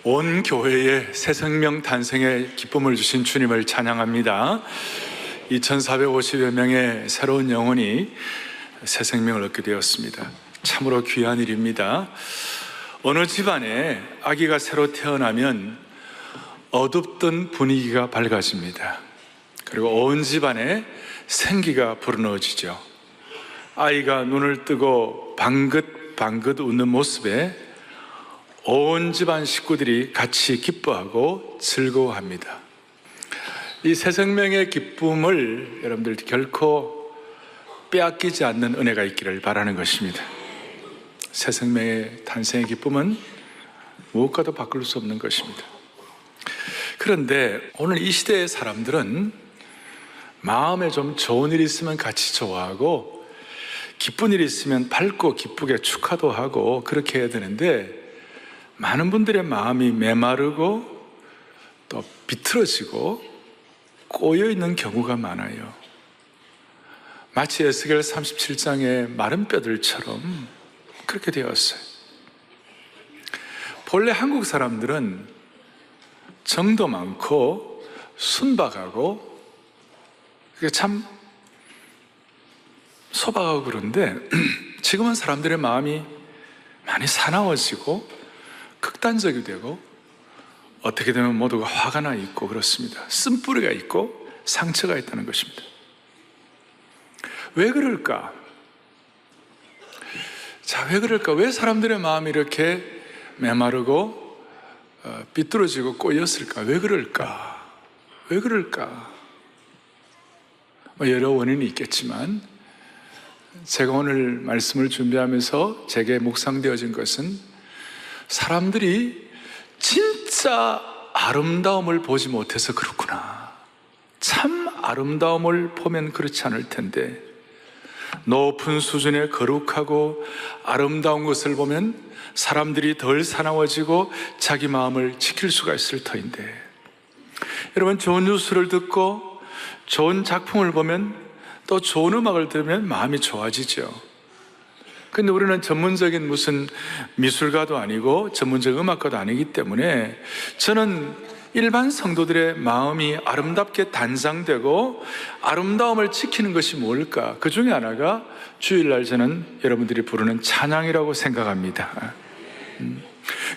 온 교회에 새 생명 탄생의 기쁨을 주신 주님을 찬양합니다. 2450여 명의 새로운 영혼이 새 생명을 얻게 되었습니다. 참으로 귀한 일입니다. 어느 집안에 아기가 새로 태어나면 어둡던 분위기가 밝아집니다. 그리고 온 집안에 생기가 불어넣어지죠. 아이가 눈을 뜨고 방긋방긋 웃는 모습에 온 집안 식구들이 같이 기뻐하고 즐거워합니다. 이 새 생명의 기쁨을 여러분들 결코 빼앗기지 않는 은혜가 있기를 바라는 것입니다. 새 생명의 탄생의 기쁨은 무엇과도 바꿀 수 없는 것입니다. 그런데 오늘 이 시대의 사람들은 마음에 좀 좋은 일이 있으면 같이 좋아하고, 기쁜 일이 있으면 밝고 기쁘게 축하도 하고 그렇게 해야 되는데, 많은 분들의 마음이 메마르고 또 비틀어지고 꼬여있는 경우가 많아요. 마치 에스겔 37장의 마른 뼈들처럼 그렇게 되었어요. 본래 한국 사람들은 정도 많고 순박하고 참 소박하고 그런데 지금은 사람들의 마음이 많이 사나워지고 극단적이 되고 어떻게 되면 모두가 화가 나 있고 그렇습니다. 쓴뿌리가 있고 상처가 있다는 것입니다. 왜 그럴까? 왜 그럴까? 왜 사람들의 마음이 이렇게 메마르고 삐뚤어지고 꼬였을까? 왜 그럴까? 왜 그럴까? 여러 원인이 있겠지만 제가 오늘 말씀을 준비하면서 제게 묵상되어진 것은 사람들이 진짜 아름다움을 보지 못해서 그렇구나. 참 아름다움을 보면 그렇지 않을 텐데, 높은 수준의 거룩하고 아름다운 것을 보면 사람들이 덜 사나워지고 자기 마음을 지킬 수가 있을 터인데, 여러분, 좋은 뉴스를 듣고 좋은 작품을 보면 또 좋은 음악을 들으면 마음이 좋아지죠. 근데 우리는 전문적인 무슨 미술가도 아니고 전문적인 음악가도 아니기 때문에 저는 일반 성도들의 마음이 아름답게 단장되고 아름다움을 지키는 것이 뭘까? 그 중에 하나가 주일날 저는 여러분들이 부르는 찬양이라고 생각합니다.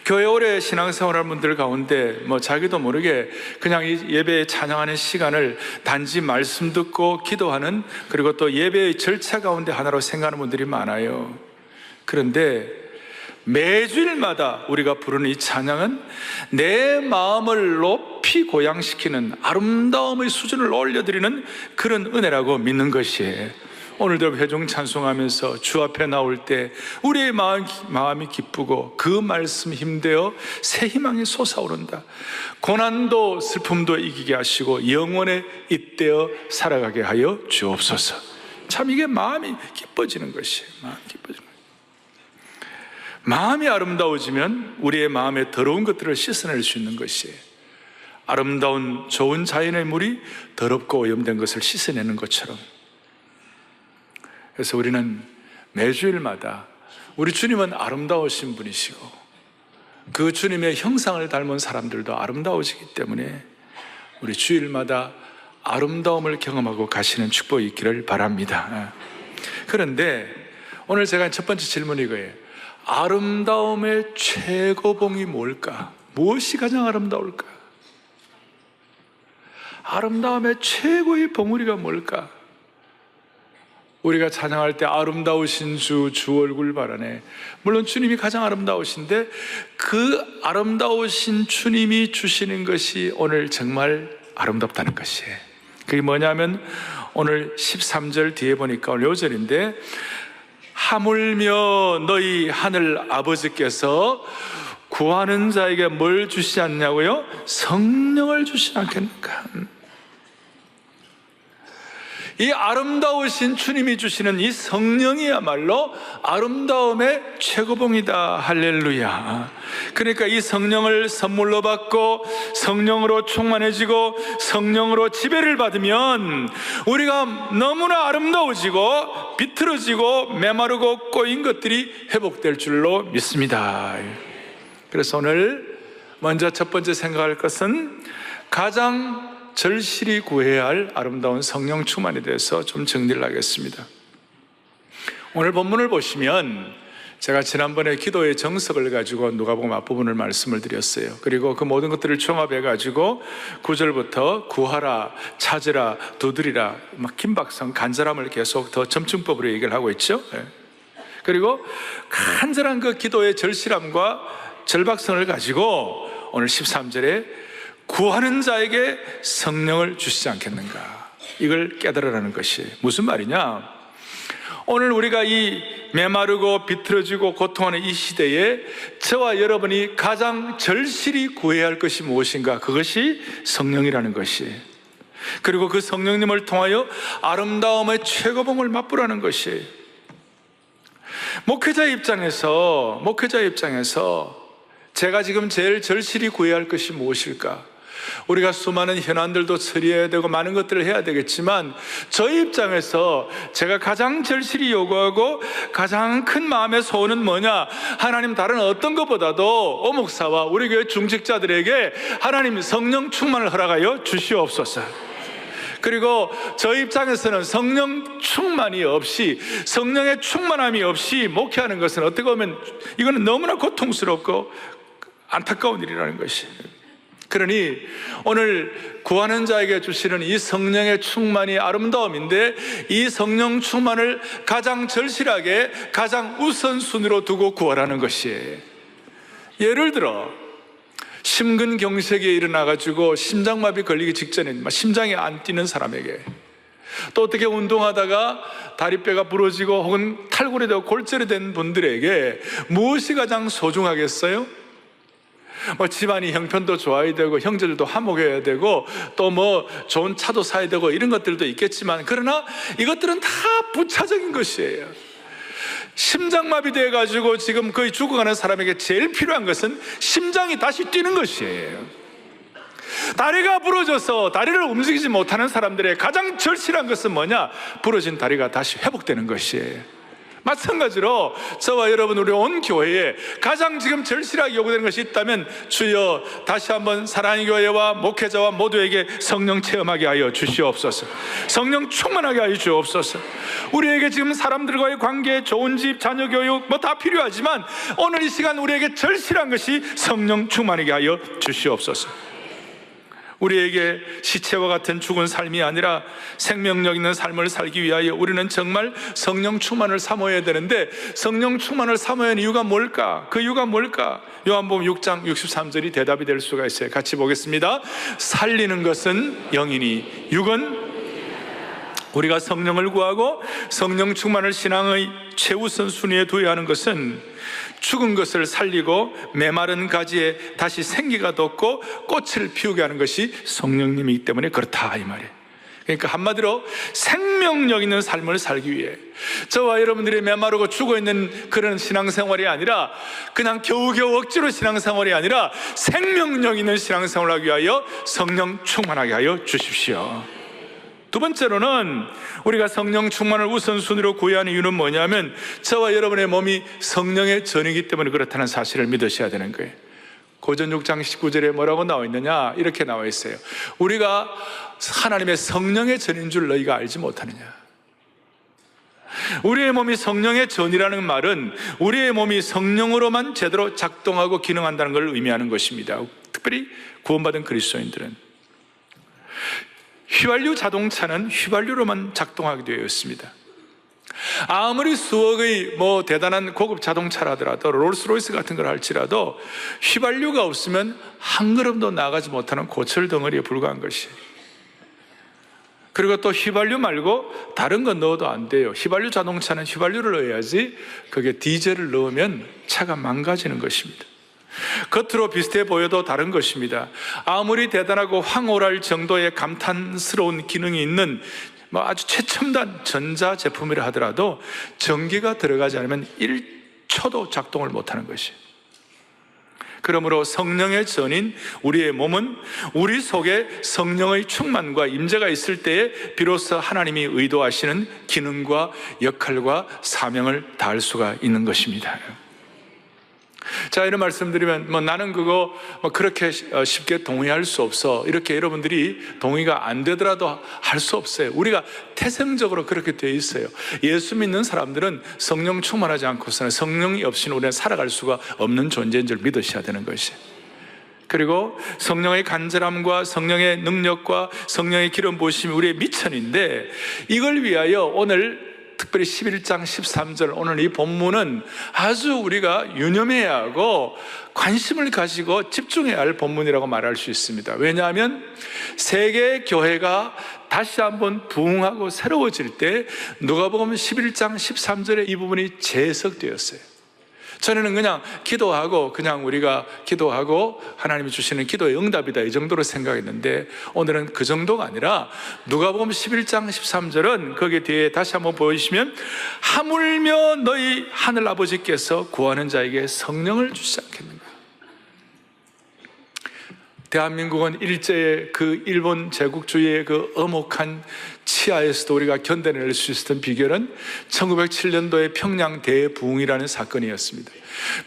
교회 오래 신앙생활하는 분들 가운데 자기도 모르게 그냥 이 예배에 찬양하는 시간을 단지 말씀 듣고 기도하는, 그리고 또 예배의 절차 가운데 하나로 생각하는 분들이 많아요. 그런데 매주일마다 우리가 부르는 이 찬양은 내 마음을 높이 고양시키는, 아름다움의 수준을 올려드리는 그런 은혜라고 믿는 것이에요. 오늘도 회중 찬송하면서 주 앞에 나올 때 우리의 마음이 기쁘고 그 말씀 힘되어 새 희망이 솟아오른다. 고난도 슬픔도 이기게 하시고 영원에 잇대어 살아가게 하여 주옵소서. 참 이게 마음이 기뻐지는 것이에요. 마음이 기뻐지는 것이에요. 마음이 아름다워지면 우리의 마음에 더러운 것들을 씻어낼 수 있는 것이에요. 아름다운 좋은 자연의 물이 더럽고 오염된 것을 씻어내는 것처럼. 그래서 우리는 매주일마다 우리 주님은 아름다우신 분이시고 그 주님의 형상을 닮은 사람들도 아름다워지기 때문에 우리 주일마다 아름다움을 경험하고 가시는 축복이 있기를 바랍니다. 그런데 오늘 제가 첫 번째 질문이 이거예요. 아름다움의 최고봉이 뭘까? 무엇이 가장 아름다울까? 아름다움의 최고의 봉우리가 뭘까? 우리가 찬양할 때 아름다우신 주 얼굴 바라네. 물론 주님이 가장 아름다우신데 그 아름다우신 주님이 주시는 것이 오늘 정말 아름답다는 것이에요. 그게 뭐냐면 오늘 13절 뒤에 보니까 오늘 요절인데, 하물며 너희 하늘 아버지께서 구하는 자에게 뭘 주시지 않냐고요? 성령을 주시지 않겠는가? 이 아름다우신 주님이 주시는 이 성령이야말로 아름다움의 최고봉이다. 할렐루야. 그러니까 이 성령을 선물로 받고 성령으로 충만해지고 성령으로 지배를 받으면 우리가 너무나 아름다워지고 비틀어지고 메마르고 꼬인 것들이 회복될 줄로 믿습니다. 그래서 오늘 먼저 첫 번째 생각할 것은 가장 절실히 구해야 할 아름다운 성령 충만에 대해서 좀 정리를 하겠습니다. 오늘 본문을 보시면 제가 지난번에 기도의 정석을 가지고 누가복음 앞부분을 말씀을 드렸어요. 그리고 그 모든 것들을 종합해 가지고 9절부터 구하라, 찾으라, 두드리라, 막 긴박성, 간절함을 계속 더 점층법으로 얘기를 하고 있죠. 그리고 간절한 그 기도의 절실함과 절박성을 가지고 오늘 13절에 구하는 자에게 성령을 주시지 않겠는가, 이걸 깨달으라는 것이 무슨 말이냐. 오늘 우리가 이 메마르고 비틀어지고 고통하는 이 시대에 저와 여러분이 가장 절실히 구해야 할 것이 무엇인가? 그것이 성령이라는 것이, 그리고 그 성령님을 통하여 아름다움의 최고봉을 맛보라는 것이, 목회자의 입장에서 제가 지금 제일 절실히 구해야 할 것이 무엇일까? 우리가 수많은 현안들도 처리해야 되고 많은 것들을 해야 되겠지만, 저희 입장에서 제가 가장 절실히 요구하고 가장 큰 마음의 소원은 뭐냐? 하나님, 다른 어떤 것보다도 오목사와 우리 교회 중직자들에게 하나님 성령 충만을 허락하여 주시옵소서. 그리고 저희 입장에서는 성령 충만이 없이, 성령의 충만함이 없이 목회하는 것은 어떻게 보면 이거는 너무나 고통스럽고 안타까운 일이라는 것이. 그러니 오늘 구하는 자에게 주시는 이 성령의 충만이 아름다움인데, 이 성령 충만을 가장 절실하게, 가장 우선순위로 두고 구하라는 것이에요. 예를 들어 심근경색에 일어나가지고 심장마비 걸리기 직전에 심장이 안 뛰는 사람에게, 또 어떻게 운동하다가 다리뼈가 부러지고 혹은 탈골이 되고 골절이 된 분들에게 무엇이 가장 소중하겠어요? 집안이 형편도 좋아야 되고 형제들도 화목해야 되고 또 좋은 차도 사야 되고 이런 것들도 있겠지만, 그러나 이것들은 다 부차적인 것이에요. 심장마비 돼가지고 지금 거의 죽어가는 사람에게 제일 필요한 것은 심장이 다시 뛰는 것이에요. 다리가 부러져서 다리를 움직이지 못하는 사람들의 가장 절실한 것은 뭐냐? 부러진 다리가 다시 회복되는 것이에요. 마찬가지로 저와 여러분, 우리 온 교회에 가장 지금 절실하게 요구되는 것이 있다면, 주여 다시 한번 사랑의 교회와 목회자와 모두에게 성령 체험하게 하여 주시옵소서. 성령 충만하게 하여 주옵소서. 우리에게 지금 사람들과의 관계, 좋은 집, 자녀 교육 다 필요하지만 오늘 이 시간 우리에게 절실한 것이 성령 충만하게 하여 주시옵소서. 우리에게 시체와 같은 죽은 삶이 아니라 생명력 있는 삶을 살기 위하여 우리는 정말 성령 충만을 사모해야 되는데, 성령 충만을 사모해야 하는 이유가 뭘까? 그 이유가 뭘까? 요한복음 6장 63절이 대답이 될 수가 있어요. 같이 보겠습니다. 살리는 것은 영이니 육은, 우리가 성령을 구하고 성령 충만을 신앙의 최우선 순위에 두어야 하는 것은 죽은 것을 살리고 메마른 가지에 다시 생기가 돋고 꽃을 피우게 하는 것이 성령님이기 때문에 그렇다, 이 말이에요. 그러니까 한마디로 생명력 있는 삶을 살기 위해 저와 여러분들이 메마르고 죽어있는 그런 신앙생활이 아니라, 그냥 겨우겨우 억지로 신앙생활이 아니라 생명력 있는 신앙생활을 하기 위하여 성령 충만하게 하여 주십시오. 두 번째로는 우리가 성령 충만을 우선순위로 구해야 하는 이유는 뭐냐면, 저와 여러분의 몸이 성령의 전이기 때문에 그렇다는 사실을 믿으셔야 되는 거예요. 고전 6장 19절에 뭐라고 나와 있느냐? 이렇게 나와 있어요. 우리가 하나님의 성령의 전인 줄 너희가 알지 못하느냐? 우리의 몸이 성령의 전이라는 말은 우리의 몸이 성령으로만 제대로 작동하고 기능한다는 걸 의미하는 것입니다. 특별히 구원받은 그리스도인들은. 휘발유 자동차는 휘발유로만 작동하게 되어 있습니다. 아무리 수억의 대단한 고급 자동차라더라도, 롤스로이스 같은 걸 할지라도 휘발유가 없으면 한 걸음도 나가지 못하는 고철 덩어리에 불과한 것이. 그리고 또 휘발유 말고 다른 건 넣어도 안 돼요. 휘발유 자동차는 휘발유를 넣어야지, 그게 디젤을 넣으면 차가 망가지는 것입니다. 겉으로 비슷해 보여도 다른 것입니다. 아무리 대단하고 황홀할 정도의 감탄스러운 기능이 있는 아주 최첨단 전자제품이라 하더라도 전기가 들어가지 않으면 1초도 작동을 못하는 것이에요. 그러므로 성령의 전인 우리의 몸은 우리 속에 성령의 충만과 임재가 있을 때에 비로소 하나님이 의도하시는 기능과 역할과 사명을 다할 수가 있는 것입니다. 자, 이런 말씀드리면 나는 그거 그렇게 쉽게 동의할 수 없어, 이렇게 여러분들이 동의가 안 되더라도 할 수 없어요. 우리가 태생적으로 그렇게 되어 있어요. 예수 믿는 사람들은 성령 충만하지 않고서는, 성령이 없이는 우리는 살아갈 수가 없는 존재인 줄 믿으셔야 되는 것이에요. 그리고 성령의 간절함과 성령의 능력과 성령의 기름 부으심이 우리의 미천인데, 이걸 위하여 오늘 특별히 11장 13절 오늘 이 본문은 아주 우리가 유념해야 하고 관심을 가지고 집중해야 할 본문이라고 말할 수 있습니다. 왜냐하면 세계 교회가 다시 한번 부흥하고 새로워질 때 누가복음 11장 13절에 이 부분이 재해석되었어요. 전에는 그냥 기도하고, 그냥 우리가 기도하고 하나님이 주시는 기도의 응답이다, 이 정도로 생각했는데, 오늘은 그 정도가 아니라 누가복음 11장 13절은 거기 뒤에 다시 한번 보시면, 하물며 너희 하늘 아버지께서 구하는 자에게 성령을 주시지 않겠는가. 대한민국은 일제의 그 일본 제국주의의 그 엄혹한 치하에서도 우리가 견뎌낼 수 있었던 비결은 1907년도에 평양 대부흥이라는 사건이었습니다.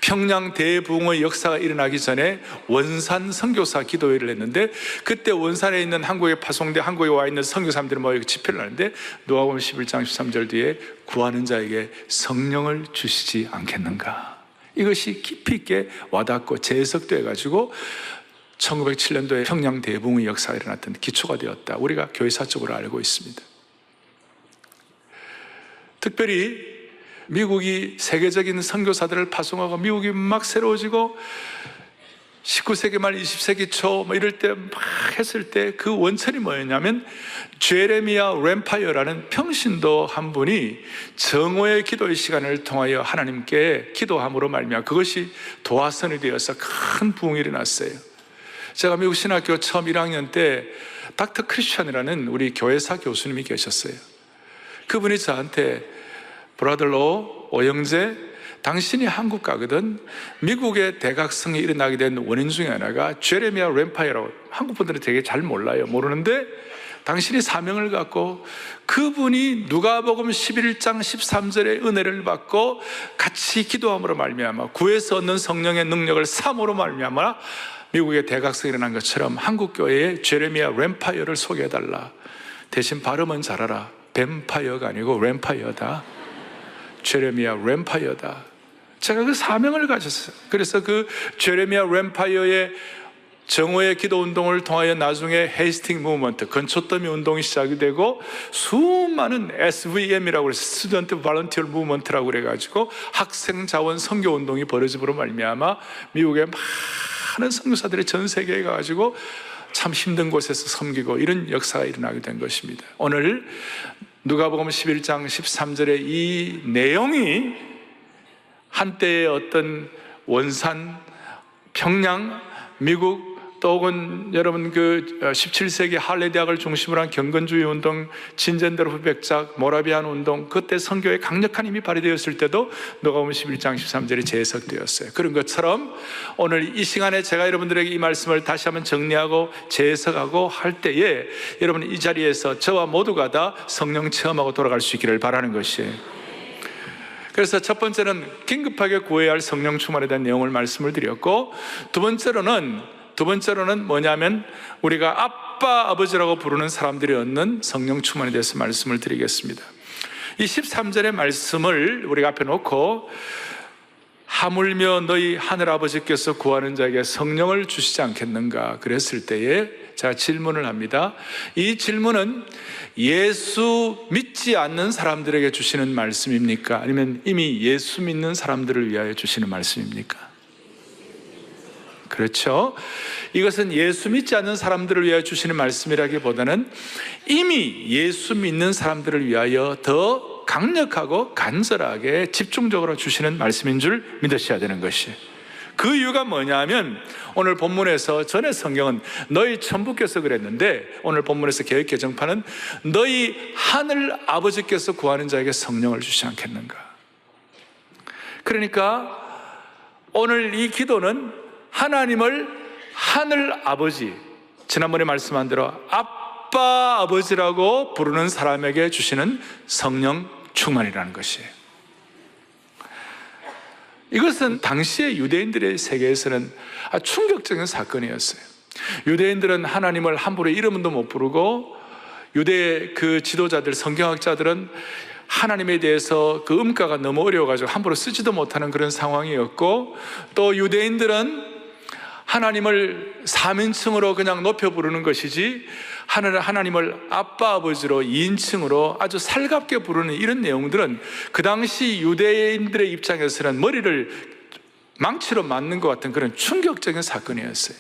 평양 대부흥의 역사가 일어나기 전에 원산 선교사 기도회를 했는데, 그때 원산에 있는 한국에 파송돼 한국에 와 있는 선교사님들이 모여 집회를 하는데, 누가복음 11장 13절 뒤에 구하는 자에게 성령을 주시지 않겠는가, 이것이 깊이 있게 와닿고 재해석되어 가지고 1907년도에 평양 대부흥의 역사가 일어났던 기초가 되었다, 우리가 교회사적으로 알고 있습니다. 특별히 미국이 세계적인 선교사들을 파송하고 미국이 막 새로워지고 19세기 말 20세기 초 이럴 때 막 했을 때 그 원천이 뭐였냐면, 제레미야 램파이어라는 평신도 한 분이 정오의 기도의 시간을 통하여 하나님께 기도함으로 말미암아 그것이 도화선이 되어서 큰 부흥이 일어났어요. 제가 미국 신학교 처음 1학년 때 닥터 크리스천이라는 우리 교회사 교수님이 계셨어요. 그분이 저한테, 브라더로 오영재, 당신이 한국 가거든 미국의 대각성이 일어나게 된 원인 중에 하나가 제레미야 램파이어라고, 한국 분들은 되게 잘 몰라요. 모르는데 당신이 사명을 갖고 그분이 누가복음 11장 13절의 은혜를 받고 같이 기도함으로 말미암아 구해서 얻는 성령의 능력을 삼으로 말미암아 미국의 대각성이 일어난 것처럼 한국 교회에 제레미야 램파이어를 소개해달라. 대신 발음은 잘하라. 뱀파이어가 아니고 램파이어다. 제레미야 램파이어다. 제가 그 사명을 가졌어요. 그래서 그 제레미야 램파이어의 정오의 기도 운동을 통하여 나중에 헤이스팅 무브먼트, 건초더미 운동이 시작이 되고, 수많은 SVM이라고 해서 스튜던트 발런티어 무브먼트라고 그래가지고 학생 자원 선교 운동이 벌어짐으로 말미암아 미국의 많은 선교사들이 전 세계에 가가지고 참 힘든 곳에서 섬기고, 이런 역사가 일어나게 된 것입니다. 오늘 누가복음 11장 13절의 이 내용이 한때의 어떤 원산, 평양, 미국, 또 혹은 여러분 그 17세기 할레 대학을 중심으로 한 경건주의 운동, 진젠데르프 백작, 모라비안 운동, 그때 선교에 강력한 힘이 발휘되었을 때도 누가복음 11장 13절이 재해석되었어요. 그런 것처럼 오늘 이 시간에 제가 여러분들에게 이 말씀을 다시 한번 정리하고 재해석하고 할 때에 여러분 이 자리에서 저와 모두가 다 성령 체험하고 돌아갈 수 있기를 바라는 것이에요. 그래서 첫 번째는 긴급하게 구해야 할 성령 충만에 대한 내용을 말씀을 드렸고, 두 번째로는 뭐냐면 우리가 아빠, 아버지라고 부르는 사람들이 얻는 성령 충만에 대해서 말씀을 드리겠습니다. 이 13절의 말씀을 우리가 앞에 놓고, 하물며 너희 하늘아버지께서 구하는 자에게 성령을 주시지 않겠는가 그랬을 때에 제가 질문을 합니다. 이 질문은 예수 믿지 않는 사람들에게 주시는 말씀입니까? 아니면 이미 예수 믿는 사람들을 위하여 주시는 말씀입니까? 그렇죠? 이것은 예수 믿지 않는 사람들을 위하여 주시는 말씀이라기보다는 이미 예수 믿는 사람들을 위하여 더 강력하고 간절하게 집중적으로 주시는 말씀인 줄 믿으셔야 되는 것이에요. 그 이유가 뭐냐면, 오늘 본문에서, 전에 성경은 너희 천부께서 그랬는데 오늘 본문에서 개역 개정판은 너희 하늘 아버지께서 구하는 자에게 성령을 주시지 않겠는가. 그러니까 오늘 이 기도는 하나님을 하늘 아버지, 지난번에 말씀한 대로 아빠, 아버지라고 부르는 사람에게 주시는 성령 충만이라는 것이에요. 이것은 당시의 유대인들의 세계에서는 아주 충격적인 사건이었어요. 유대인들은 하나님을 함부로 이름도 못 부르고, 유대 그 지도자들, 성경학자들은 하나님에 대해서 그 음가가 너무 어려워가지고 함부로 쓰지도 못하는 그런 상황이었고, 또 유대인들은 하나님을 3인칭으로 그냥 높여 부르는 것이지 하나님을 아빠 아버지로 2인칭으로 아주 살갑게 부르는 이런 내용들은 그 당시 유대인들의 입장에서는 머리를 망치로 맞는 것 같은 그런 충격적인 사건이었어요.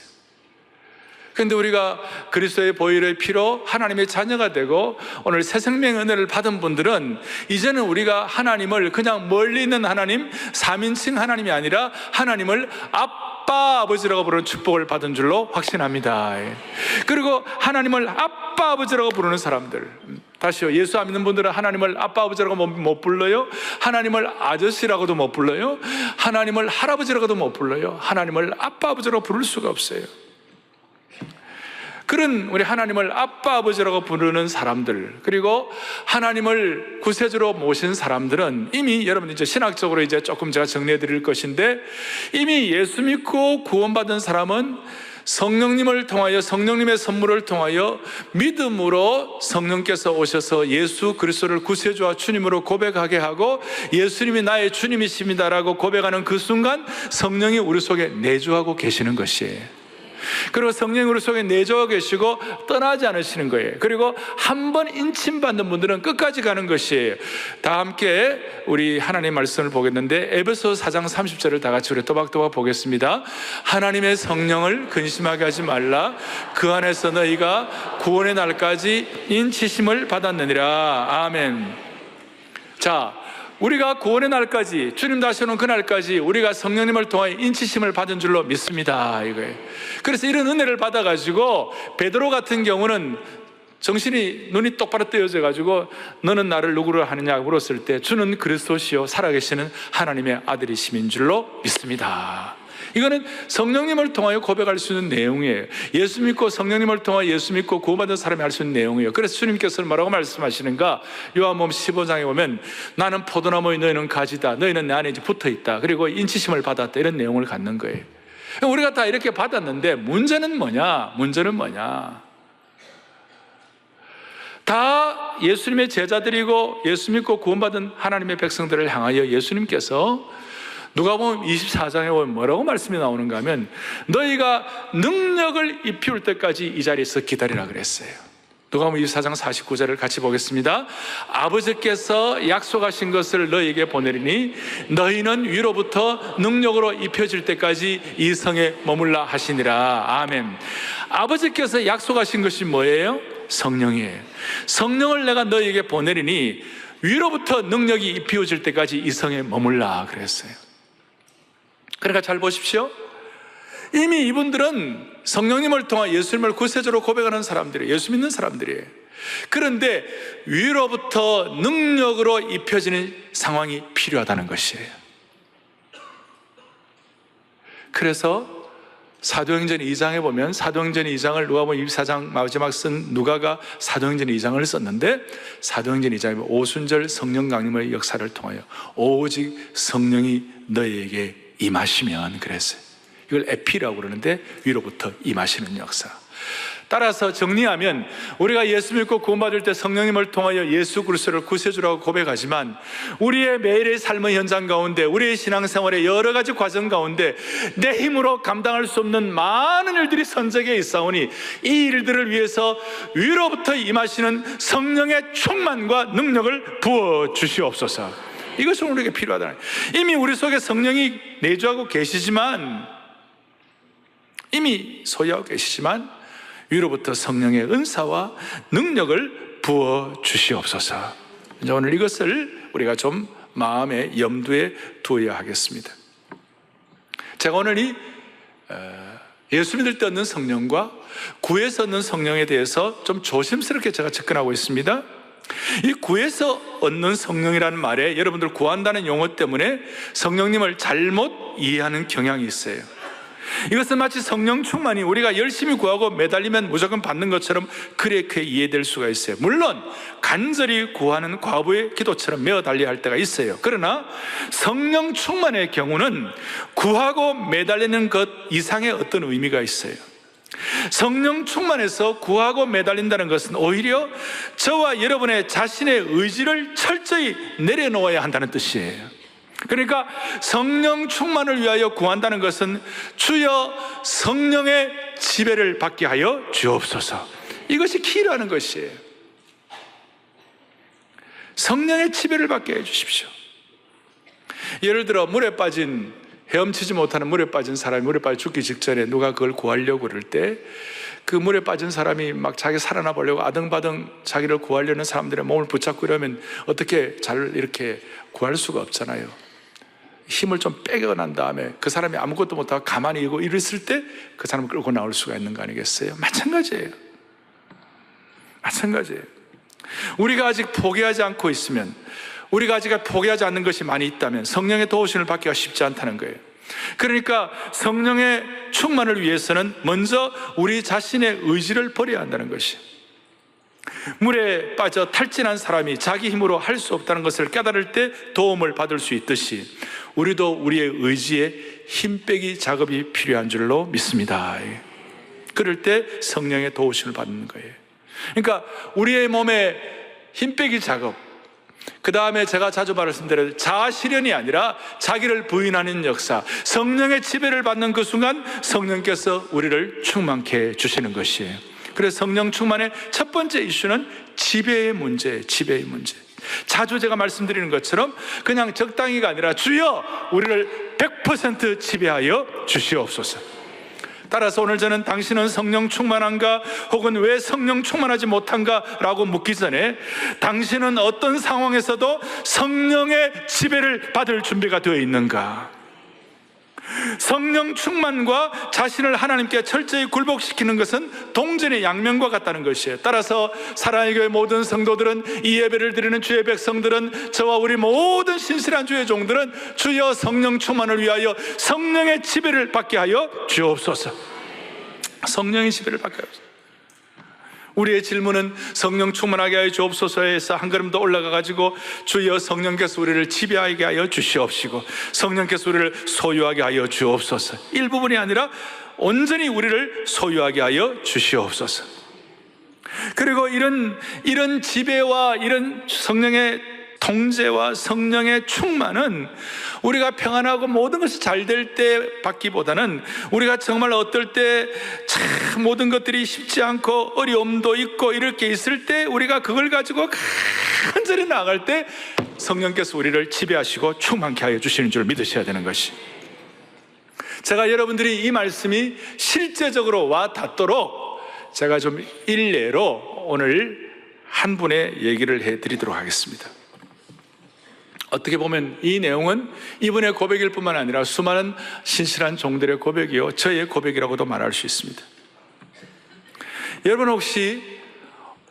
그런데 우리가 그리스도의 보혈의 피로 하나님의 자녀가 되고 오늘 새 생명의 은혜를 받은 분들은 이제는 우리가 하나님을 그냥 멀리 있는 하나님, 3인칭 하나님이 아니라 하나님을 아빠 아버지라고 부르는 축복을 받은 줄로 확신합니다. 그리고 하나님을 아빠 아버지라고 부르는 사람들, 다시요, 예수 안 믿는 분들은 하나님을 아빠 아버지라고 못 불러요. 하나님을 아저씨라고도 못 불러요. 하나님을 할아버지라고도 못 불러요. 하나님을 아빠 아버지라고 부를 수가 없어요. 그런 우리 하나님을 아빠 아버지라고 부르는 사람들, 그리고 하나님을 구세주로 모신 사람들은 이미, 여러분 이제 신학적으로 이제 조금 제가 정리해 드릴 것인데, 이미 예수 믿고 구원받은 사람은 성령님을 통하여, 성령님의 선물을 통하여 믿음으로 성령께서 오셔서 예수 그리스도를 구세주와 주님으로 고백하게 하고, 예수님이 나의 주님이십니다라고 고백하는 그 순간 성령이 우리 속에 내주하고 계시는 것이에요. 그리고 성령이 우리 속에 내주하고 계시고 떠나지 않으시는 거예요. 그리고 한 번 인침받는 분들은 끝까지 가는 것이에요. 다 함께 우리 하나님의 말씀을 보겠는데, 에베소서 4장 30절을 다 같이 우리 또박또박 보겠습니다. 하나님의 성령을 근심하게 하지 말라. 그 안에서 너희가 구원의 날까지 인치심을 받았느니라. 아멘. 자, 우리가 구원의 날까지, 주님 다시 오는 그날까지 우리가 성령님을 통하여 인치심을 받은 줄로 믿습니다, 이거예요. 그래서 이런 은혜를 받아가지고 베드로 같은 경우는 정신이, 눈이 똑바로 뜨여져 가지고 너는 나를 누구로 하느냐고 물었을 때 주는 그리스도시요 살아계시는 하나님의 아들이심인 줄로 믿습니다. 이거는 성령님을 통하여 고백할 수 있는 내용이에요. 예수 믿고 성령님을 통하여 예수 믿고 구원받은 사람이 할 수 있는 내용이에요. 그래서 주님께서는 뭐라고 말씀하시는가? 요한복음 15장에 보면 나는 포도나무에 너희는 가지다, 너희는 내 안에 이제 붙어있다, 그리고 인치심을 받았다, 이런 내용을 갖는 거예요. 우리가 다 이렇게 받았는데 문제는 뭐냐? 다 예수님의 제자들이고 예수 믿고 구원받은 하나님의 백성들을 향하여 예수님께서 누가복음 24장에 보면 뭐라고 말씀이 나오는가 하면, 너희가 능력을 입히울 때까지 이 자리에서 기다리라 그랬어요. 누가복음 24장 49절을 같이 보겠습니다. 아버지께서 약속하신 것을 너희에게 보내리니 너희는 위로부터 능력으로 입혀질 때까지 이 성에 머물라 하시니라. 아멘. 아버지께서 약속하신 것이 뭐예요? 성령이에요. 성령을 내가 너희에게 보내리니 위로부터 능력이 입혀질 때까지 이 성에 머물라 그랬어요. 그러니까 잘 보십시오. 이미 이분들은 성령님을 통해 예수님을 구세주로 고백하는 사람들이에요. 예수 믿는 사람들이에요. 그런데 위로부터 능력으로 입혀지는 상황이 필요하다는 것이에요. 그래서 사도행전 2장에 보면, 사도행전 2장을 누가복음 24장 마지막 쓴 누가가 사도행전 2장을 썼는데, 사도행전 2장에 보면 오순절 성령 강림의 역사를 통하여 오직 성령이 너희에게 임하시면 그랬어요. 이걸 에피라고 그러는데 위로부터 임하시는 역사. 따라서 정리하면 우리가 예수 믿고 구원받을 때 성령님을 통하여 예수 그리스도를 구세주라고 고백하지만, 우리의 매일의 삶의 현장 가운데, 우리의 신앙생활의 여러 가지 과정 가운데 내 힘으로 감당할 수 없는 많은 일들이 선적에 있사오니 이 일들을 위해서 위로부터 임하시는 성령의 충만과 능력을 부어 주시옵소서. 이것이 우리에게 필요하다. 이미 우리 속에 성령이 내주하고 계시지만, 이미 소유하고 계시지만 위로부터 성령의 은사와 능력을 부어 주시옵소서. 이제 오늘 이것을 우리가 좀 마음의 염두에 두어야 하겠습니다. 제가 오늘 이 예수 믿을 때 얻는 성령과 구에서 얻는 성령에 대해서 좀 조심스럽게 제가 접근하고 있습니다. 이 구에서 얻는 성령이라는 말에 여러분들 구한다는 용어 때문에 성령님을 잘못 이해하는 경향이 있어요. 이것은 마치 성령 충만이 우리가 열심히 구하고 매달리면 무조건 받는 것처럼 그렇게 이해될 수가 있어요. 물론 간절히 구하는 과부의 기도처럼 매어 달려야 할 때가 있어요. 그러나 성령 충만의 경우는 구하고 매달리는 것 이상의 어떤 의미가 있어요. 성령 충만해서 구하고 매달린다는 것은 오히려 저와 여러분의 자신의 의지를 철저히 내려놓아야 한다는 뜻이에요. 그러니까 성령 충만을 위하여 구한다는 것은 주여 성령의 지배를 받게 하여 주옵소서, 이것이 키라는 것이에요. 성령의 지배를 받게 해 주십시오. 예를 들어 물에 빠진, 헤엄치지 못하는 물에 빠진 사람이 물에 빠져 죽기 직전에 누가 그걸 구하려고 그럴 때 그 물에 빠진 사람이 막 자기 살아나 보려고 아등바등 자기를 구하려는 사람들의 몸을 붙잡고 이러면 어떻게 잘 이렇게 구할 수가 없잖아요. 힘을 좀 빼고 난 다음에 그 사람이 아무것도 못하고 가만히 있고 이랬을 때 그 사람을 끌고 나올 수가 있는 거 아니겠어요? 마찬가지예요. 우리가 아직 포기하지 않고 있으면, 우리가 아직 포기하지 않는 것이 많이 있다면 성령의 도우심을 받기가 쉽지 않다는 거예요. 그러니까 성령의 충만을 위해서는 먼저 우리 자신의 의지를 버려야 한다는 것이, 물에 빠져 탈진한 사람이 자기 힘으로 할 수 없다는 것을 깨달을 때 도움을 받을 수 있듯이 우리도 우리의 의지에 힘 빼기 작업이 필요한 줄로 믿습니다. 그럴 때 성령의 도우심을 받는 거예요. 그러니까 우리의 몸에 힘 빼기 작업, 그 다음에 제가 자주 말씀드린 자아실현이 아니라 자기를 부인하는 역사, 성령의 지배를 받는 그 순간 성령께서 우리를 충만케 해주시는 것이에요. 그래서 성령 충만의 첫 번째 이슈는 지배의 문제. 자주 제가 말씀드리는 것처럼 그냥 적당히가 아니라 주여 우리를 100% 지배하여 주시옵소서. 따라서 오늘 저는 당신은 성령 충만한가, 혹은 왜 성령 충만하지 못한가 라고 묻기 전에 당신은 어떤 상황에서도 성령의 지배를 받을 준비가 되어 있는가, 성령 충만과 자신을 하나님께 철저히 굴복시키는 것은 동전의 양면과 같다는 것이에요. 따라서 사랑의 교회 모든 성도들은, 이 예배를 드리는 주의 백성들은, 저와 우리 모든 신실한 주의 종들은 주여 성령 충만을 위하여 성령의 지배를 받게 하여 주옵소서. 성령의 지배를 받게 하여 주옵소서. 우리의 질문은 성령 충만하게 하여 주옵소서에서 한 걸음 더 올라가 가지고 주여 성령께서 우리를 지배하게 하여 주시옵시고 성령께서 우리를 소유하게 하여 주옵소서, 일부분이 아니라 온전히 우리를 소유하게 하여 주시옵소서. 그리고 이런 지배와 이런 성령의 통제와 성령의 충만은 우리가 평안하고 모든 것이 잘 될 때 받기보다는, 우리가 정말 어떨 때 참 모든 것들이 쉽지 않고 어려움도 있고 이렇게 있을 때 우리가 그걸 가지고 간절히 나아갈 때 성령께서 우리를 지배하시고 충만케 하여 주시는 줄 믿으셔야 되는 것이, 제가 여러분들이 이 말씀이 실제적으로 와 닿도록 제가 좀 일례로 오늘 한 분의 얘기를 해드리도록 하겠습니다. 어떻게 보면 이 내용은 이분의 고백일 뿐만 아니라 수많은 신실한 종들의 고백이요, 저의 고백이라고도 말할 수 있습니다. 여러분 혹시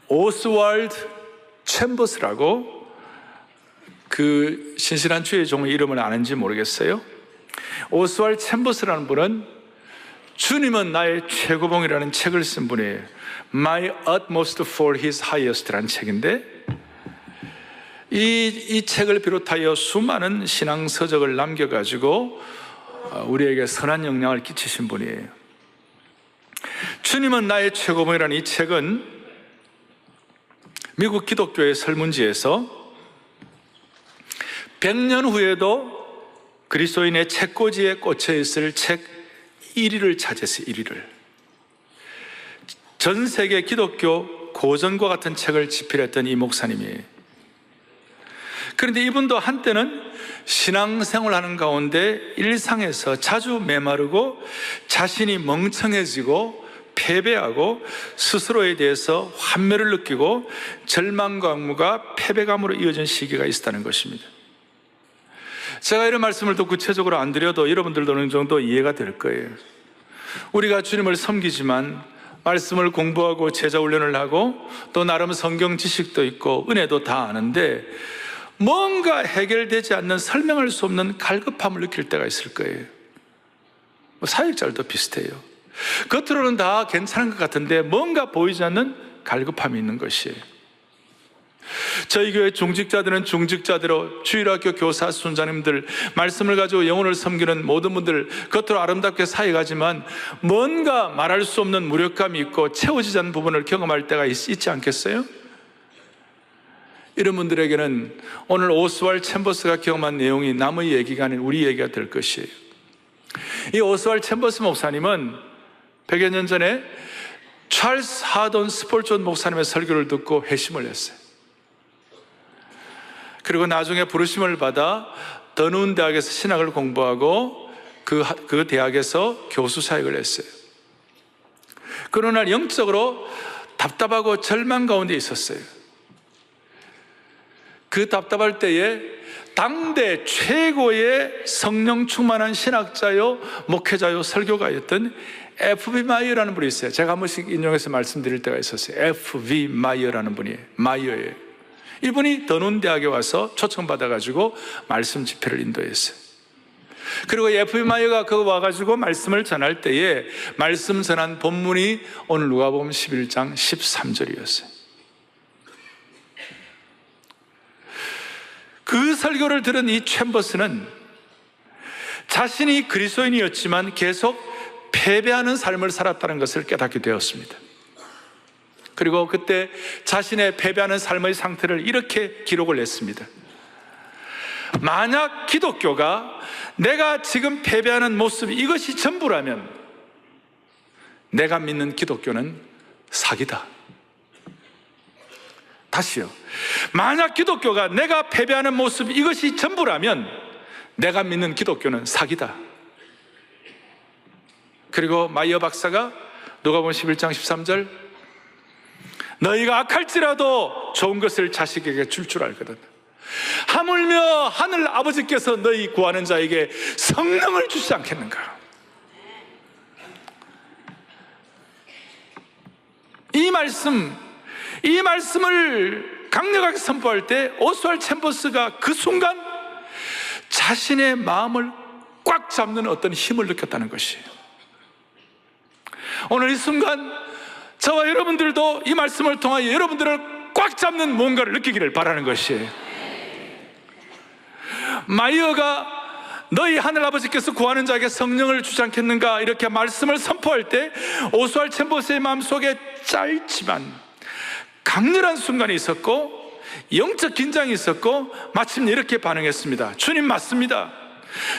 오스왈드 챔버스라고 그 신실한 주의 종의 이름을 아는지 모르겠어요. 오스왈드 챔버스라는 분은 주님은 나의 최고봉이라는 책을 쓴 분이에요. My Utmost for His Highest라는 책인데, 이 책을 비롯하여 수많은 신앙 서적을 남겨가지고 우리에게 선한 영향을 끼치신 분이에요. 주님은 나의 최고봉이라는 이 책은 미국 기독교의 설문지에서 100년 후에도 그리스도인의 책꽂이에 꽂혀 있을 책 1위를 차지했어요. 1위를. 전 세계 기독교 고전과 같은 책을 집필했던 이 목사님이에요. 그런데 이분도 한때는 신앙생활 하는 가운데 일상에서 자주 메마르고 자신이 멍청해지고 패배하고 스스로에 대해서 환멸을 느끼고 절망과 악무가 패배감으로 이어진 시기가 있었다는 것입니다. 제가 이런 말씀을 더 구체적으로 안 드려도 여러분들도 어느 정도 이해가 될 거예요. 우리가 주님을 섬기지만 말씀을 공부하고 제자 훈련을 하고 또 나름 성경 지식도 있고 은혜도 다 아는데 뭔가 해결되지 않는 설명할 수 없는 갈급함을 느낄 때가 있을 거예요. 사역자들도 비슷해요. 겉으로는 다 괜찮은 것 같은데 뭔가 보이지 않는 갈급함이 있는 것이에요. 저희 교회 중직자들은 중직자대로, 주일학교 교사 순자님들, 말씀을 가지고 영혼을 섬기는 모든 분들 겉으로 아름답게 사역하지만 뭔가 말할 수 없는 무력감이 있고 채워지지 않는 부분을 경험할 때가 있지 않겠어요? 이런 분들에게는 오늘 오스왈 챔버스가 경험한 내용이 남의 얘기가 아닌 우리 얘기가 될 것이에요. 이 오스왈 챔버스 목사님은 100여 년 전에 찰스 하돈 스폴존 목사님의 설교를 듣고 회심을 했어요. 그리고 나중에 부르심을 받아 더누운 대학에서 신학을 공부하고 그 대학에서 교수 사역을 했어요. 그러나 영적으로 답답하고 절망 가운데 있었어요. 그 답답할 때에 당대 최고의 성령 충만한 신학자요, 목회자요, 설교가였던 F.B. 마이어라는 분이 있어요. 제가 한 번씩 인용해서 말씀드릴 때가 있었어요. F.B. 마이어라는 분이에요. 마이어예요. 이분이 더눈 대학에 와서 초청받아가지고 말씀 집회를 인도했어요. 그리고 F.B. 마이어가 그 와가지고 말씀을 전할 때에 말씀 전한 본문이 오늘 누가복음 11장 13절이었어요. 그 설교를 들은 이 챔버스는 자신이 그리스도인이었지만 계속 패배하는 삶을 살았다는 것을 깨닫게 되었습니다. 그리고 그때 자신의 패배하는 삶의 상태를 이렇게 기록을 했습니다. 만약 기독교가 내가 지금 패배하는 모습, 이것이 전부라면 내가 믿는 기독교는 사기다. 다시요. 만약 기독교가 내가 패배하는 모습, 이것이 전부라면 내가 믿는 기독교는 사기다. 그리고 마이어 박사가 누가복음 11장 13절, 너희가 악할지라도 좋은 것을 자식에게 줄 줄 알거든. 하물며 하늘 아버지께서 너희 구하는 자에게 성령을 주시지 않겠는가. 이 말씀을 강력하게 선포할 때 오스왈 챔버스가 그 순간 자신의 마음을 꽉 잡는 어떤 힘을 느꼈다는 것이에요. 오늘 이 순간 저와 여러분들도 이 말씀을 통하여 여러분들을 꽉 잡는 뭔가를 느끼기를 바라는 것이에요. 마이어가 너희 하늘아버지께서 구하는 자에게 성령을 주지 않겠는가 이렇게 말씀을 선포할 때 오스왈 챔버스의 마음속에 짧지만 강렬한 순간이 있었고 영적 긴장이 있었고 마침내 이렇게 반응했습니다. 주님, 맞습니다.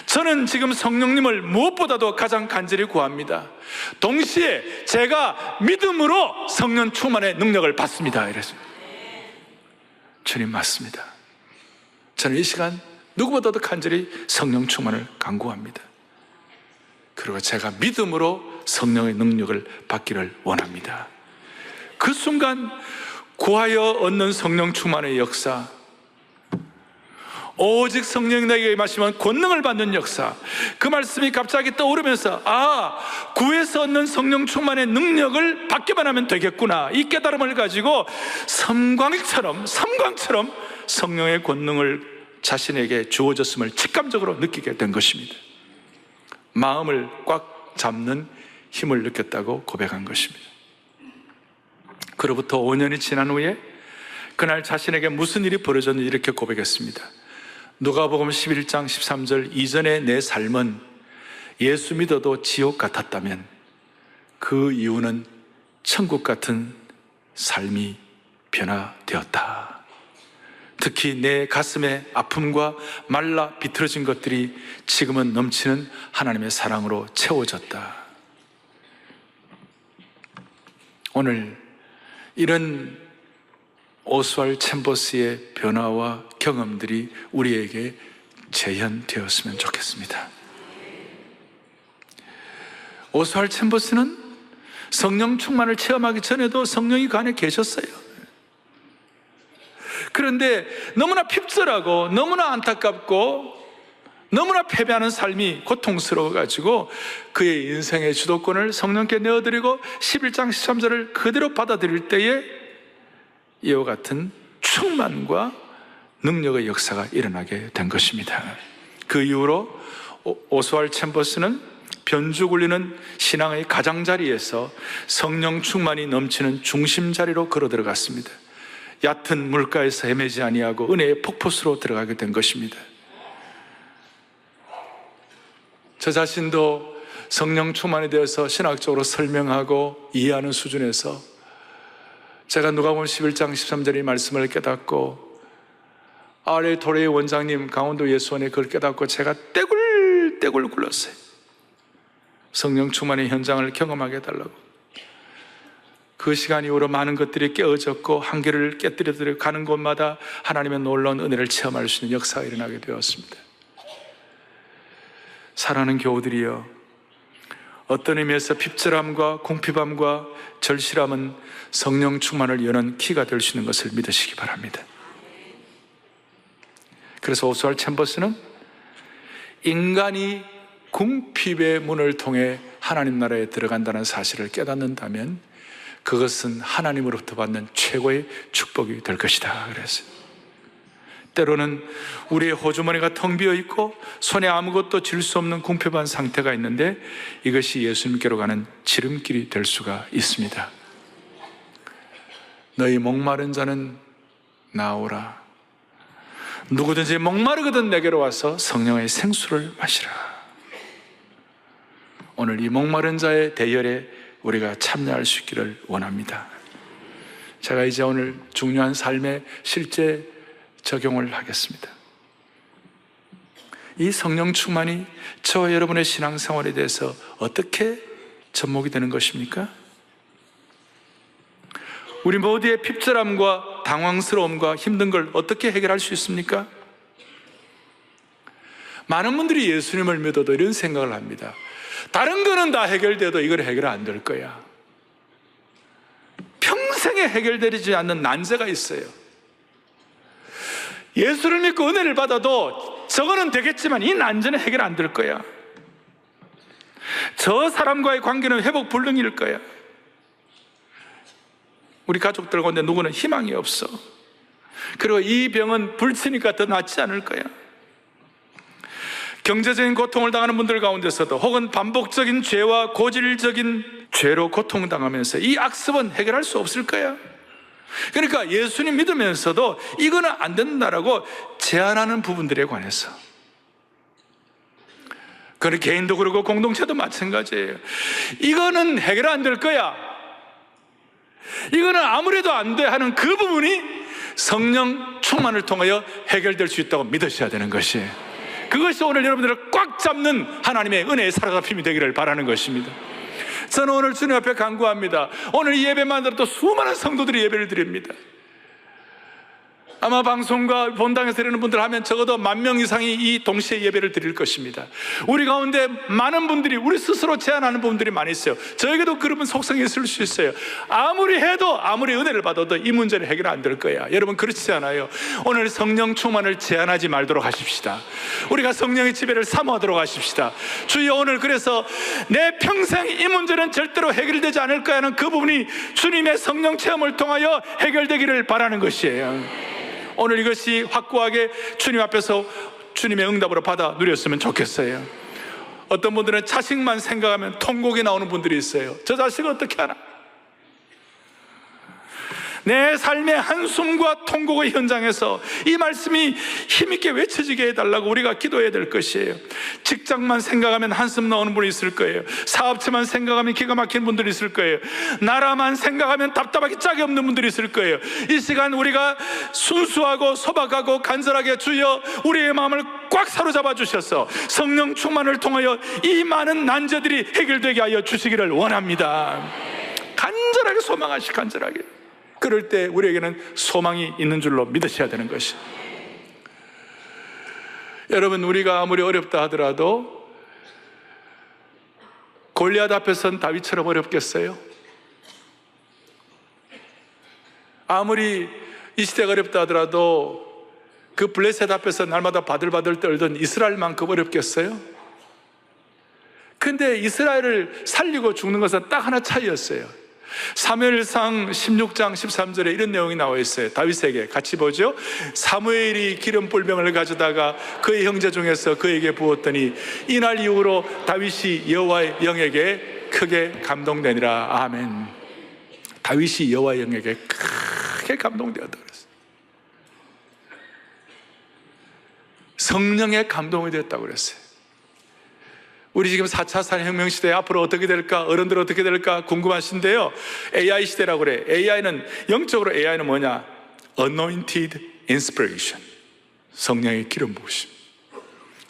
저는 지금 성령님을 무엇보다도 가장 간절히 구합니다. 동시에 제가 믿음으로 성령 충만의 능력을 받습니다. 이랬습니다. 주님, 맞습니다. 저는 이 시간 누구보다도 간절히 성령 충만을 간구합니다. 그리고 제가 믿음으로 성령의 능력을 받기를 원합니다. 그 순간 구하여 얻는 성령 충만의 역사, 오직 성령이 내게 임하시면 권능을 받는 역사, 그 말씀이 갑자기 떠오르면서 구해서 얻는 성령 충만의 능력을 받기만 하면 되겠구나, 이 깨달음을 가지고 섬광처럼 성령의 권능을 자신에게 주어졌음을 직감적으로 느끼게 된 것입니다. 마음을 꽉 잡는 힘을 느꼈다고 고백한 것입니다. 그로부터 5년이 지난 후에 그날 자신에게 무슨 일이 벌어졌는지 이렇게 고백했습니다. 누가복음 11장 13절, 이전에 내 삶은 예수 믿어도 지옥 같았다면 그 이유는 천국 같은 삶이 변화되었다. 특히 내 가슴의 아픔과 말라 비틀어진 것들이 지금은 넘치는 하나님의 사랑으로 채워졌다. 오늘 이런 오스왈 챔버스의 변화와 경험들이 우리에게 재현되었으면 좋겠습니다. 오스왈 챔버스는 성령 충만을 체험하기 전에도 성령이 그 안에 계셨어요. 그런데 너무나 핍절하고 너무나 안타깝고 너무나 패배하는 삶이 고통스러워가지고 그의 인생의 주도권을 성령께 내어드리고 11장 13절을 그대로 받아들일 때에 이와 같은 충만과 능력의 역사가 일어나게 된 것입니다. 그 이후로 오스왈 챔버스는 변죽 굴리는 신앙의 가장자리에서 성령 충만이 넘치는 중심 자리로 걸어 들어갔습니다. 얕은 물가에서 헤매지 아니하고 은혜의 폭포수로 들어가게 된 것입니다. 저 자신도 성령 충만에 대해서 신학적으로 설명하고 이해하는 수준에서 제가 누가복음 11장 13절의 말씀을 깨닫고 R.A. 토레이 원장님 강원도 예수원에 그걸 깨닫고 제가 떼굴떼굴 굴렀어요. 성령 충만의 현장을 경험하게 해달라고. 그 시간 이후로 많은 것들이 깨어졌고 한계를 깨뜨려 가는 곳마다 하나님의 놀라운 은혜를 체험할 수 있는 역사가 일어나게 되었습니다. 사랑하는 교우들이여, 어떤 의미에서 핍절함과 궁핍함과 절실함은 성령 충만을 여는 키가 될 수 있는 것을 믿으시기 바랍니다. 그래서 오스왈드 챔버스는 인간이 궁핍의 문을 통해 하나님 나라에 들어간다는 사실을 깨닫는다면 그것은 하나님으로부터 받는 최고의 축복이 될 것이다 그랬어요. 때로는 우리의 호주머니가 텅 비어 있고 손에 아무것도 쥘 수 없는 궁핍한 상태가 있는데 이것이 예수님께로 가는 지름길이 될 수가 있습니다. 너희 목마른 자는 나오라. 누구든지 목마르거든 내게로 와서 성령의 생수를 마시라. 오늘 이 목마른 자의 대열에 우리가 참여할 수 있기를 원합니다. 제가 이제 오늘 중요한 삶의 실제 적용을 하겠습니다. 이 성령 충만이 저와 여러분의 신앙생활에 대해서 어떻게 접목이 되는 것입니까? 우리 모두의 핍절함과 당황스러움과 힘든 걸 어떻게 해결할 수 있습니까? 많은 분들이 예수님을 믿어도 이런 생각을 합니다. 다른 거는 다 해결돼도 이걸 해결 안 될 거야. 평생에 해결되지 않는 난제가 있어요. 예수를 믿고 은혜를 받아도 저거는 되겠지만 이 난제는 해결 안 될 거야. 저 사람과의 관계는 회복 불능일 거야. 우리 가족들 가운데 누구는 희망이 없어. 그리고 이 병은 불치니까 더 낫지 않을 거야. 경제적인 고통을 당하는 분들 가운데서도 혹은 반복적인 죄와 고질적인 죄로 고통당하면서 이 악습은 해결할 수 없을 거야. 그러니까 예수님 믿으면서도 이거는 안 된다라고 제안하는 부분들에 관해서, 그건 개인도 그렇고 공동체도 마찬가지예요. 이거는 해결 안 될 거야, 이거는 아무래도 안 돼 하는 그 부분이 성령 충만을 통하여 해결될 수 있다고 믿으셔야 되는 것이에요. 그것이 오늘 여러분들을 꽉 잡는 하나님의 은혜의 사로잡힘이 되기를 바라는 것입니다. 저는 오늘 주님 앞에 간구합니다. 오늘 이 예배만 들어도 수많은 성도들이 예배를 드립니다. 아마 방송과 본당에서 드리는 분들 하면 적어도 10,000명 이상이 이 동시에 예배를 드릴 것입니다. 우리 가운데 많은 분들이 우리 스스로 제안하는 분들이 많이 있어요. 저에게도 그런 속성이 있을 수 있어요. 아무리 해도, 아무리 은혜를 받아도 이 문제는 해결 안 될 거야. 여러분 그렇지 않아요? 오늘 성령 충만을 제한하지 말도록 하십시다. 우리가 성령의 지배를 사모하도록 하십시다. 주여, 오늘 그래서 내 평생 이 문제는 절대로 해결되지 않을 거야 하는 그 부분이 주님의 성령 체험을 통하여 해결되기를 바라는 것이에요. 오늘 이것이 확고하게 주님 앞에서 주님의 응답으로 받아 누렸으면 좋겠어요. 어떤 분들은 자식만 생각하면 통곡이 나오는 분들이 있어요. 저 자식은 어떻게 하나? 내 삶의 한숨과 통곡의 현장에서 이 말씀이 힘있게 외쳐지게 해달라고 우리가 기도해야 될 것이에요. 직장만 생각하면 한숨 나오는 분이 있을 거예요. 사업체만 생각하면 기가 막힌 분들이 있을 거예요. 나라만 생각하면 답답하기 짝이 없는 분들이 있을 거예요. 이 시간 우리가 순수하고 소박하고 간절하게 주여 우리의 마음을 꽉 사로잡아 주셔서 성령 충만을 통하여 이 많은 난제들이 해결되게 하여 주시기를 원합니다. 간절하게 소망하시, 간절하게. 그럴 때 우리에게는 소망이 있는 줄로 믿으셔야 되는 것이. 여러분, 우리가 아무리 어렵다 하더라도 골리앗 앞에 선 다윗처럼 어렵겠어요? 아무리 이 시대가 어렵다 하더라도 그 블레셋 앞에서 날마다 바들바들 떨던 이스라엘만큼 어렵겠어요? 근데 이스라엘을 살리고 죽는 것은 딱 하나 차이였어요. 사무엘상 16장 13절에 이런 내용이 나와 있어요. 다윗에게 같이 보죠. 사무엘이 기름 뿔병을 가져다가 그의 형제 중에서 그에게 부었더니 이날 이후로 다윗이 여호와의 영에게 크게 감동되니라. 아멘. 다윗이 여호와의 영에게 크게 감동되었다 그랬어요. 성령의 감동이 되었다고 그랬어요. 우리 지금 4차 산업혁명 시대 앞으로 어떻게 될까? 어른들 어떻게 될까? 궁금하신데요. AI 시대라고 그래. 영적으로 AI는 뭐냐? Anointed Inspiration. 성령의 기름 부으심.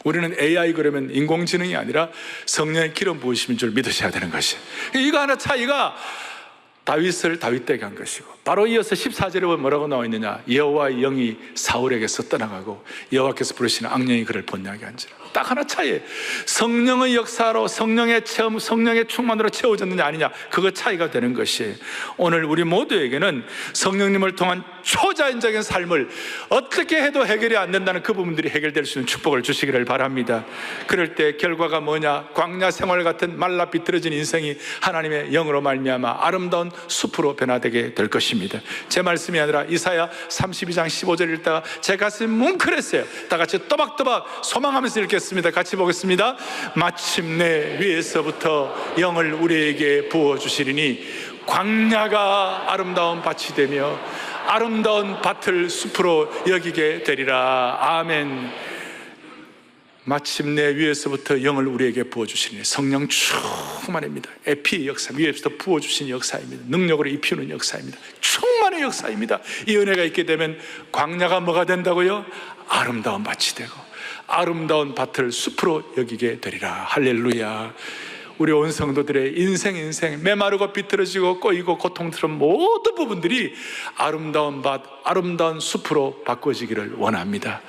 우리는 AI 그러면 인공지능이 아니라 성령의 기름 부으심인 줄 믿으셔야 되는 것이에요. 이거 하나 차이가 다윗을 다윗되게 한 것이고, 바로 이어서 14절에 보면 뭐라고 나와 있느냐? 여호와의 영이 사울에게서 떠나가고 여호와께서 부르시는 악령이 그를 번뇌하게 한지라. 딱 하나 차이예요. 성령의 역사로, 성령의 체험, 성령의 충만으로 채워졌느냐 아니냐, 그거 차이가 되는 것이에요. 오늘 우리 모두에게는 성령님을 통한 초자연적인 삶을 어떻게 해도 해결이 안 된다는 그 부분들이 해결될 수 있는 축복을 주시기를 바랍니다. 그럴 때 결과가 뭐냐? 광야 생활 같은 말라 비틀어진 인생이 하나님의 영으로 말미암아 아름다운 숲으로 변화되게 될 것입니다. 제 말씀이 아니라 이사야 32장 15절 읽다가 제 가슴이 뭉클했어요. 다 같이 또박또박 소망하면서 읽겠습니다. 같이 보겠습니다. 마침내 위에서부터 영을 우리에게 부어주시리니 광야가 아름다운 밭이 되며 아름다운 밭을 숲으로 여기게 되리라. 아멘. 마침내 위에서부터 영을 우리에게 부어주시니 성령 충만입니다. 에피의 역사, 위에서부터 부어주신 역사입니다. 능력으로 입히는 역사입니다. 충만의 역사입니다. 이 은혜가 있게 되면 광야가 뭐가 된다고요? 아름다운 밭이 되고 아름다운 밭을 숲으로 여기게 되리라. 할렐루야. 우리 온 성도들의 인생 메마르고 비틀어지고 꼬이고 고통스러운 모든 부분들이 아름다운 밭, 아름다운 숲으로 바꿔지기를 원합니다.